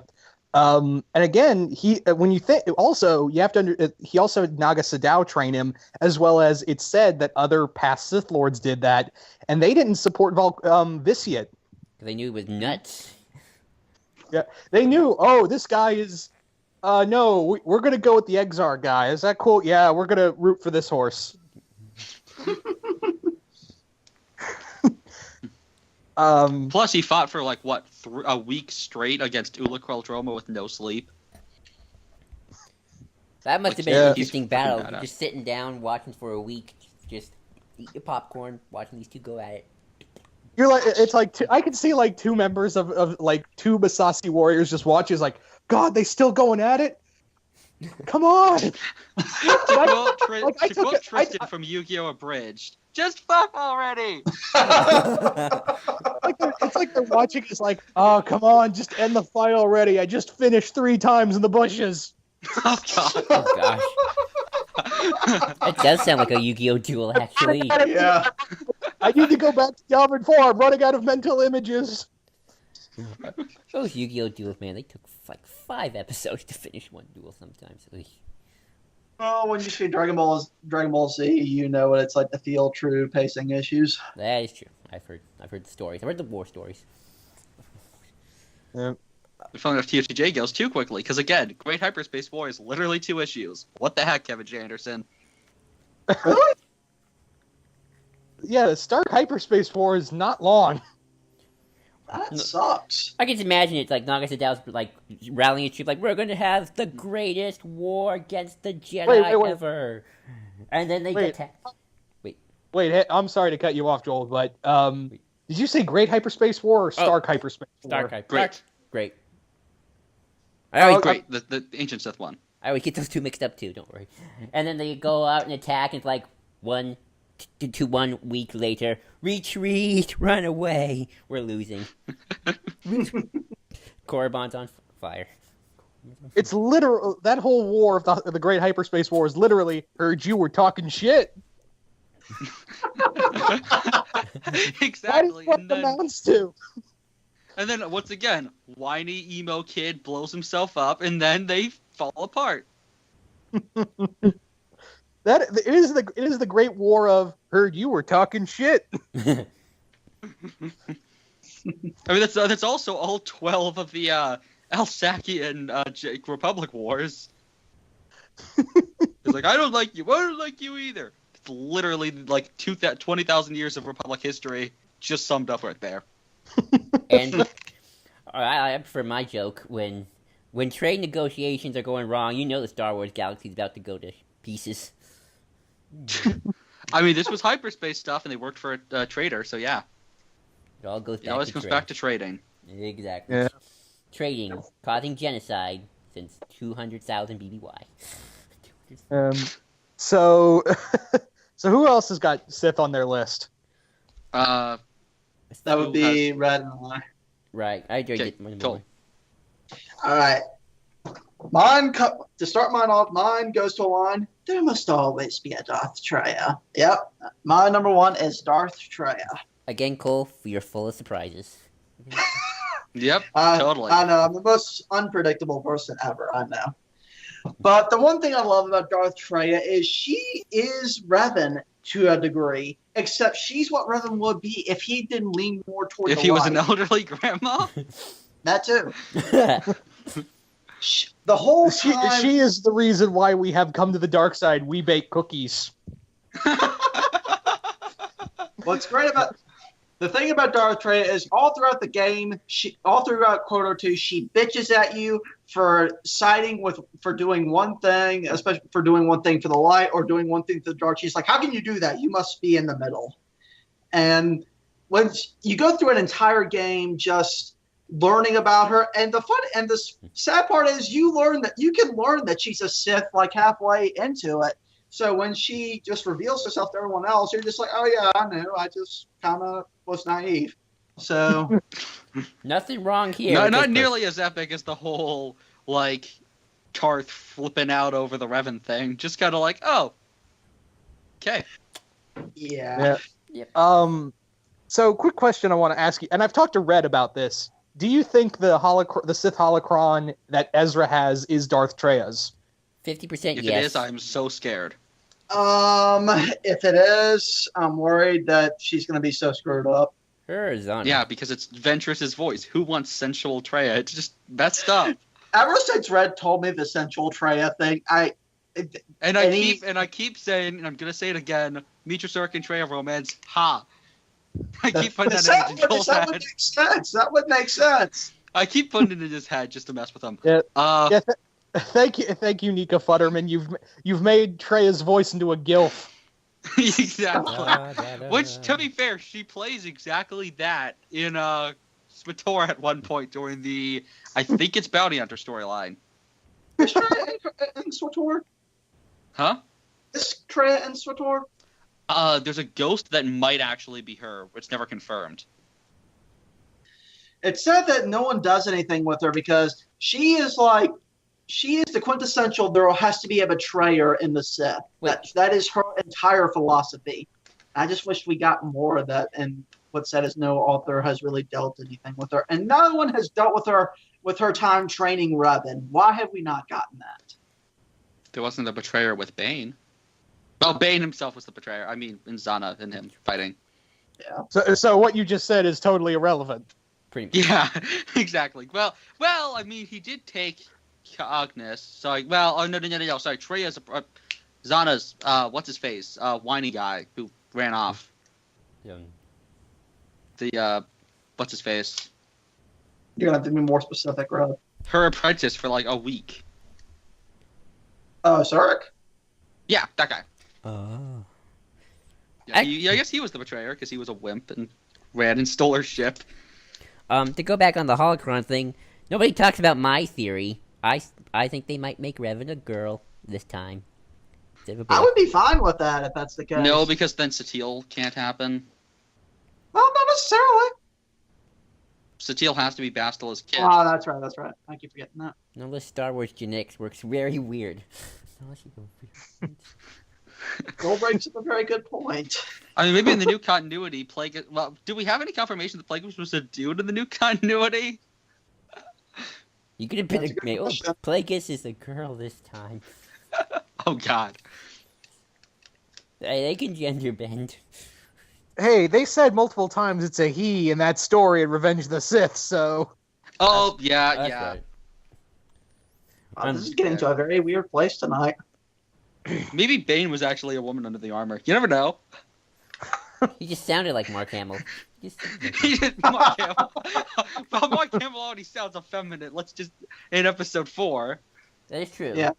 And again, when you think... Also, you have to... he also had Naga Sadow train him, as well as it's said that other past Sith Lords did that, and they didn't support Vitiate. They knew it was nuts. Yeah, they knew, this guy is... no, we're going to go with the Exar guy. Is that cool? Yeah, we're going to root for this horse. Plus, he fought for, a week straight against Ula Droma with no sleep. That must have been an interesting battle. Just sitting down, watching for a week, just eat your popcorn, watching these two go at it. You're I could see two members of two Masasi warriors just watching. God, they still going at it? Come on! To quote Tristan from Yu-Gi-Oh! Abridged, just fuck already! It's like they're watching. It's oh, come on, just end the fight already. I just finished 3 times in the bushes. Oh, God. Oh, gosh. That does sound like a Yu-Gi-Oh! Duel, actually. Yeah. I need to go back to Delvin 4. I'm running out of mental images. Those Yu-Gi-Oh! Duels, man, they took 5 episodes to finish one duel sometimes. Well, when you see Dragon Ball Z, you know what it's like to feel true pacing issues. That is true. I've heard the stories. I've heard the war stories. Yeah. We're filling off TFTJ goes too quickly, because again, Great Hyperspace War is literally 2 issues. What the heck, Kevin J. Anderson? Really? Yeah, the Stark Hyperspace War is not long. That sucks. I can just imagine it Naga Sadow's rallying a troop, we're going to have the greatest war against the Jedi Wait. ever. And then they attack. Wait, hey, I'm sorry to cut you off, Joel, but did you say Great Hyperspace War or Stark Hyperspace War? Stark Hyperspace. Great. Great. I always, Great, the ancient Sith one. I always get those two mixed up too. Don't worry. And then they go out and attack, and it's like 1 to 1 week later, retreat, run away. We're losing. Korriban's on fire. It's literal. That whole war of the Great Hyperspace War is literally heard you were talking shit. Exactly. What amounts to. And then once again, whiny emo kid blows himself up, and then they fall apart. It is the Great War of heard you were talking shit. I mean, that's also all 12 of the Alsacian Republic Wars. It's like, I don't like you either. It's literally like 20,000 years of Republic history just summed up right there. And I prefer my joke when trade negotiations are going wrong. You know the Star Wars galaxy is about to go to pieces. I mean, this was hyperspace stuff, and they worked for a trader, so yeah. It all goes back It always to comes trade. back to trading. Exactly. Yeah. Trading, causing genocide since 200,000 BBY. So who else has got Sith on their list? That would be Red and I. Right, I do Okay, get one cool. more. All right. To start mine off, mine goes to a line. There must always be a Darth Treya. Yep. My number 1 is Darth Treya. Again, Cole, you're full of surprises. Yep, totally. I know. I'm the most unpredictable person ever. I know. But the one thing I love about Darth Treya is she is Revan to a degree, except she's what Revan would be if he didn't lean more toward If the he was light. an elderly grandma? That too. The whole She time. is the reason why we have come to the dark side. We bake cookies. What's great about the thing about Darth Treya is all throughout the game, all throughout KOTOR 2, she bitches at you for for doing one thing, especially for doing one thing for the light or doing one thing for the dark. She's like, how can you do that? You must be in the middle. And when you go through an entire game just learning about her, and the sad part is you can learn that she's a Sith like halfway into it. So when she just reveals herself to everyone else, you're just like, oh yeah, I knew. I just kind of was naive. So Nothing wrong here. No, with not this nearly as epic as the whole, like, Tarth flipping out over the Revan thing. Just kind of like, oh, okay. yeah. So quick question I want to ask you, and I've talked to Red about this. Do you think the Sith holocron that Ezra has is Darth Treya's? 50% If yes. it is, I'm so scared. If it is, I'm worried that she's going to be so screwed up. Her is on. Yeah, because it's Ventress's voice. Who wants sensual Treya? It's just messed up. Ever since Red told me the sensual Treya thing, I keep saying, and I'm gonna say it again, Mitra Cirque and Treya romance, ha. I keep putting that in Joel's that would head. make sense. That would make sense. I keep putting it in his head just to mess with him. Yeah. Thank you, Nika Futterman. You've made Treya's voice into a gilf. Exactly. Which, to be fair, she plays exactly that in Spator at one point during the, I think it's Bounty Hunter storyline. Is Treya in SWTOR? Huh? Is Treya in SWTOR? There's a ghost that might actually be her, but it's never confirmed. It's said that no one does anything with her because she is the quintessential there has to be a betrayer in the Sith. That is her entire philosophy. I just wish we got more of that, and what's said is no author has really dealt anything with her. And no one has dealt with her time training Revan. Why have we not gotten that? There wasn't a betrayer with Bane. Well, Bane himself was the betrayer. I mean, in Zana and him fighting. Yeah. So what you just said is totally irrelevant. Pretty much. Yeah, exactly. Well, I mean, he did take Agnes. Sorry. Well, no. Sorry, Treya's Zana's. What's his face? Whiny guy who ran off. The what's his face? You're gonna have to be more specific, Rob. Her apprentice for like a week. Sarek? Yeah, that guy. Oh. Yeah, I guess he was the betrayer because he was a wimp and ran and stole her ship. To go back on the holocron thing, nobody talks about my theory I think they might make Revan a girl this time instead of a boy. I would be fine with that if that's the case. No, because then Satele can't happen. Well, not necessarily. Satele has to be Bastila's kid. Oh, that's right. I keep forgetting that. Unless Star Wars genetics works very weird. Joel brings up a very good point. I mean, maybe in the new continuity, Plagueis... Well, do we have any confirmation that Plagueis was a dude in the new continuity? You could have been That's a good question. Plagueis is a girl this time. Oh, God. They can gender bend. Hey, they said multiple times it's a he in that story in Revenge of the Sith, so... Oh, yeah, That's yeah. right. Wow, this is getting to a very weird place tonight. Maybe Bane was actually a woman under the armor. You never know. He just sounded like Mark Hamill. Mark Hamill. Well, Mark Hamill already sounds effeminate. Let's just... In episode 4. That is true. Yeah.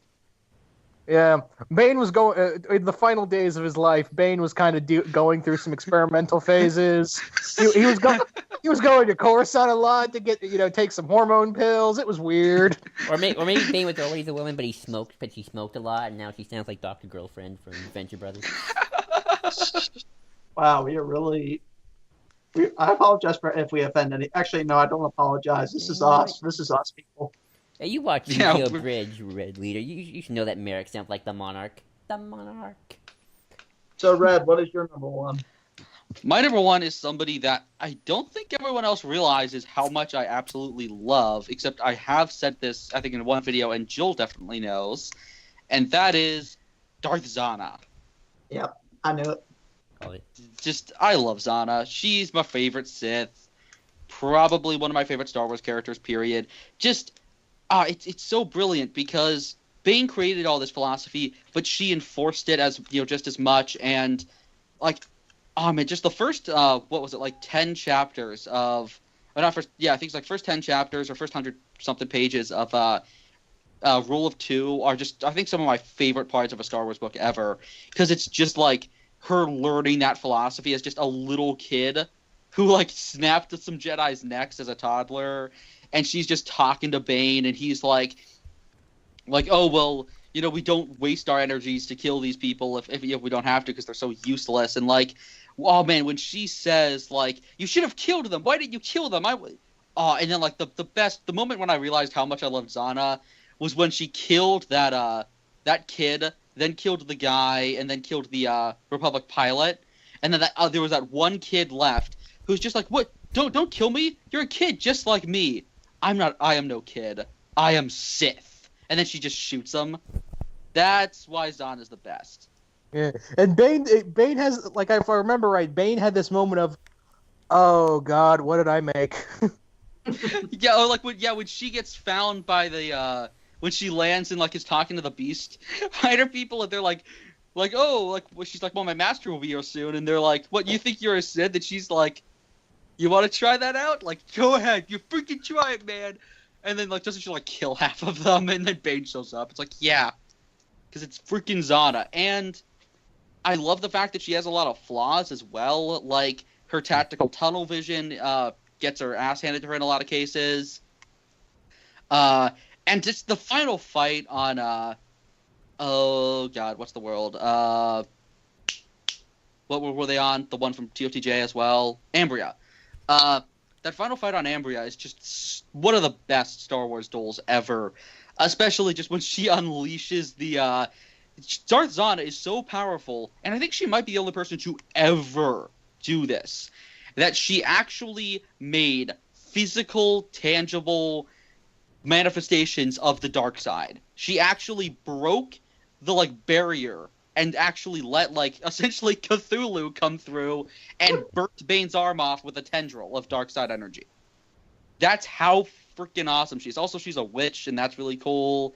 Yeah, Bane was going in the final days of his life. Bane was kind of going through some experimental phases. He was going to Coruscant a lot to get take some hormone pills. It was weird. Or maybe Bane was always a woman, but she smoked a lot, and now she sounds like Dr. Girlfriend from Venture Brothers. Wow, we are really. I apologize if we offend any. Actually, no, I don't apologize. This is us. This is us people. Hey, you watch Yeah, Yu-Gi-Oh! Bridge, Red Leader. You should know that Merrick sounds like the Monarch. The Monarch. So, Red, what is your number one? My number one is somebody that I don't think everyone else realizes how much I absolutely love, except I have said this, I think, in one video, and Jill definitely knows, and that is Darth Zana. Yep, I knew it. Just, I love Zana. She's my favorite Sith. Probably one of my favorite Star Wars characters, period. Just... it's so brilliant because Bane created all this philosophy, but she enforced it as just as much. And just the first 10 chapters of, or not first, yeah, I think it's like first 10 chapters or first 100 something pages of Rule of Two are just, I think, some of my favorite parts of a Star Wars book ever, because it's just like her learning that philosophy as just a little kid who snapped at some Jedi's necks as a toddler. And she's just talking to Bane, and he's like, oh, well, we don't waste our energies to kill these people if we don't have to because they're so useless. And, oh, man, when she says, you should have killed them. Why didn't you kill them? And then, the moment when I realized how much I loved Zana was when she killed that kid, then killed the guy, and then killed the Republic pilot. And then there was that one kid left who's just like, what? Don't kill me. You're a kid just like me. I am no kid. I am Sith. And then she just shoots him. That's why Zana's the best. Yeah, and Bane has, if I remember right, Bane had this moment of, oh God, what did I make? Yeah, when she gets found by the, when she lands and is talking to the Beast Fighter people, and they're she's like, well, my master will be here soon, and they're like, what, you think you're a Sith? And she's like, you want to try that out? Go ahead. You freaking try it, man. And then, doesn't she, kill half of them? And then Bane shows up. It's yeah. Because it's freaking Zana. And I love the fact that she has a lot of flaws as well. Her tactical tunnel vision gets her ass handed to her in a lot of cases. And just the final fight on, oh, God, what's the world? What were they on? The one from TOTJ as well? Ambria. That final fight on Ambria is just one of the best Star Wars duels ever, especially just when she unleashes the, Darth Zana is so powerful, and I think she might be the only person to ever do this, that she actually made physical, tangible manifestations of the dark side. She actually broke the, barrier and actually let, essentially Cthulhu come through and burnt Bane's arm off with a tendril of dark side energy. That's how freaking awesome she is. Also, she's a witch, and that's really cool.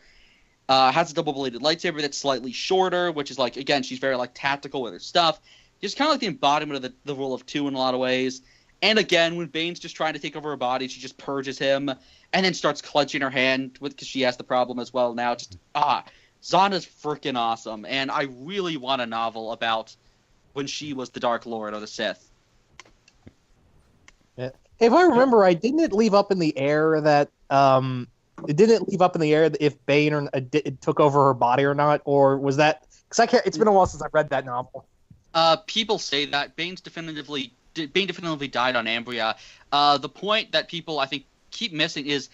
Has a double-bladed lightsaber that's slightly shorter, which is, again, she's very, tactical with her stuff. Just kind of the embodiment of the Rule of Two in a lot of ways. And again, when Bane's just trying to take over her body, she just purges him and then starts clenching her hand because she has the problem as well now. Just, Zana's freaking awesome, and I really want a novel about when she was the Dark Lord of the Sith. Yeah. If I remember right, didn't it leave up in the air that it didn't leave up in the air if Bane it took over her body or not, or was that? Because I can't. It's been a while since I read that novel. People say that Bane definitively died on Ambria. The point that people I think keep missing is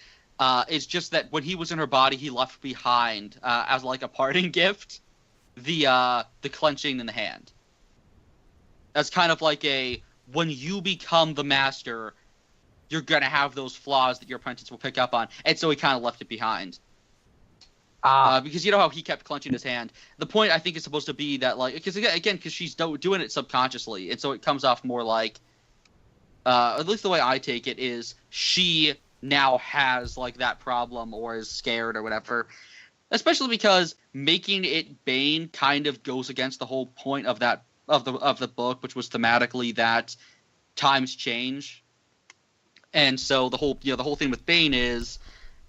just that when he was in her body, he left behind as like a parting gift the clenching in the hand. That's kind of like when you become the master, you're gonna have those flaws that your apprentice will pick up on, and so he kind of left it behind. Because you know how he kept clenching his hand. The point I think is supposed to be that because she's doing it subconsciously, and so it comes off more like, at least the way I take it is she now has like that problem or is scared or whatever. Especially because making it Bane kind of goes against the whole point of the book, which was thematically that times change, and so the whole thing with Bane is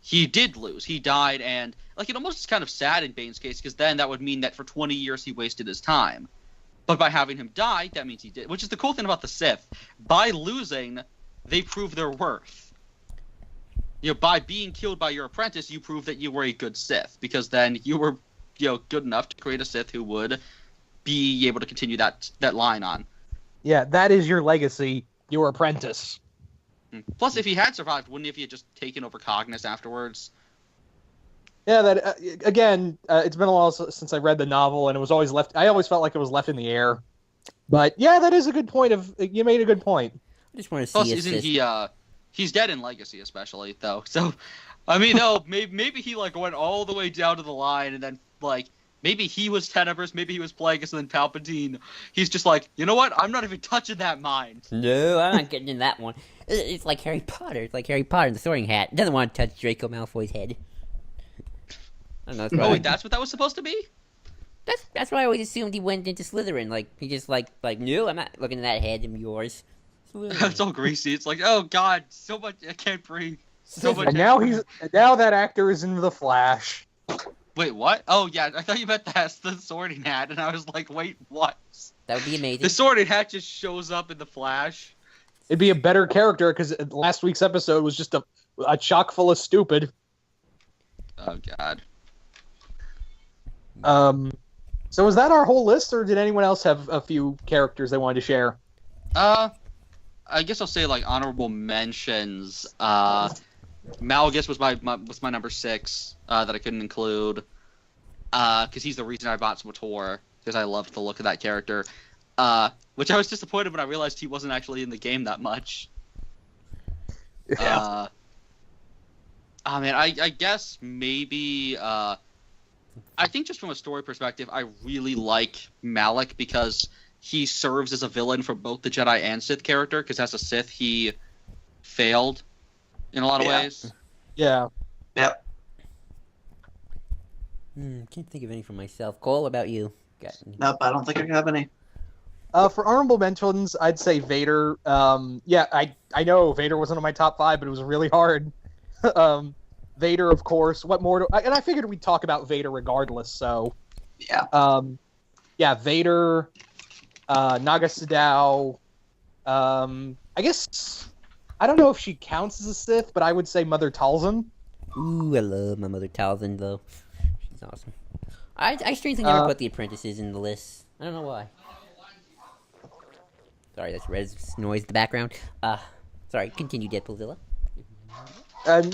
he did lose, he died, and like it almost is kind of sad in Bane's case because then that would mean that for 20 years he wasted his time, but by having him die, that means he did. Which is the cool thing about the Sith. By losing, they prove their worth. By being killed by your apprentice, you prove that you were a good Sith, because then you were, good enough to create a Sith who would be able to continue that line on. Yeah, that is your legacy, your apprentice. Plus, if he had survived, wouldn't he have just taken over Cognus afterwards? Yeah, that again, it's been a while since I read the novel, and it was always left. I always felt like it was left in the air. But yeah, that is a good point. You made a good point. I just want to see. Plus, isn't he? He's dead in Legacy, especially though. So, I mean, no, maybe he like went all the way down to the line, and then like maybe he was Tenebris, maybe he was Plagueis, and then Palpatine. He's just like, you know what? I'm not even touching that mind. No, I'm not getting in that one. It's like Harry Potter. It's like Harry Potter in the Sorting Hat. Doesn't want to touch Draco Malfoy's head. I don't know. Oh wait, that's what that was supposed to be? That's why I always assumed he went into Slytherin. Like he just like no, I'm not looking at that head of yours. It's all greasy. It's like, oh god, so much. I can't breathe. So much. And now that actor is in The Flash. Wait, what? Oh yeah, I thought you meant that's the Sorting Hat, and I was like, wait, what? That would be amazing. The Sorting Hat just shows up in The Flash. It'd be a better character because last week's episode was just a chock full of stupid. Oh god. So is that our whole list, or did anyone else have a few characters they wanted to share? I guess I'll say like honorable mentions. Malgus was my number 6 that I couldn't include because he's the reason I bought SWTOR, because I loved the look of that character. Which I was disappointed when I realized he wasn't actually in the game that much. Yeah. I guess maybe I think just from a story perspective, I really like Malik because he serves as a villain for both the Jedi and Sith character, because as a Sith, he failed in a lot of ways. Yeah. Yep. Can't think of any for myself. Cole, what about you? Nope, I don't think I have any. For honorable mentions, I'd say Vader. I know Vader wasn't on my top 5, but it was really hard. Vader, of course. What more? And I figured we'd talk about Vader regardless. So, yeah. Vader, Naga Sadow. I guess I don't know if she counts as a Sith, but I would say Mother Talzin. Ooh, I love my Mother Talzin though. She's awesome. I strangely never put the apprentices in the list. I don't know why. Sorry, that's Red's noise in the background. Sorry, continue, Deadpoolzilla.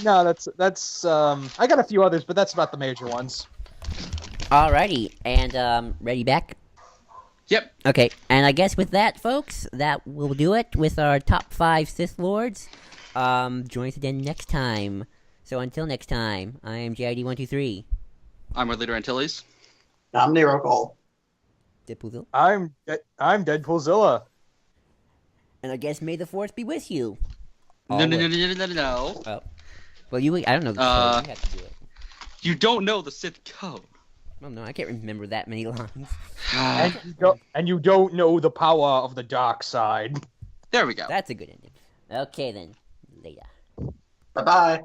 No, that's I got a few others, but that's about the major ones. Alrighty, and ready back? Yep. Okay, and I guess with that, folks, that will do it with our top 5 Sith Lords. Join us again next time. So until next time, I am JID123. I'm our leader, Antilles. I'm Nero Cole. Deadpoolzilla. I'm Deadpoolzilla. And I guess may the Force be with you. No. Oh. Well, I don't know the code. You have to do it. You don't know the Sith code. Oh no, I can't remember that many lines. and you don't know the power of the dark side. There we go. That's a good ending. Okay then. Later. Bye-bye.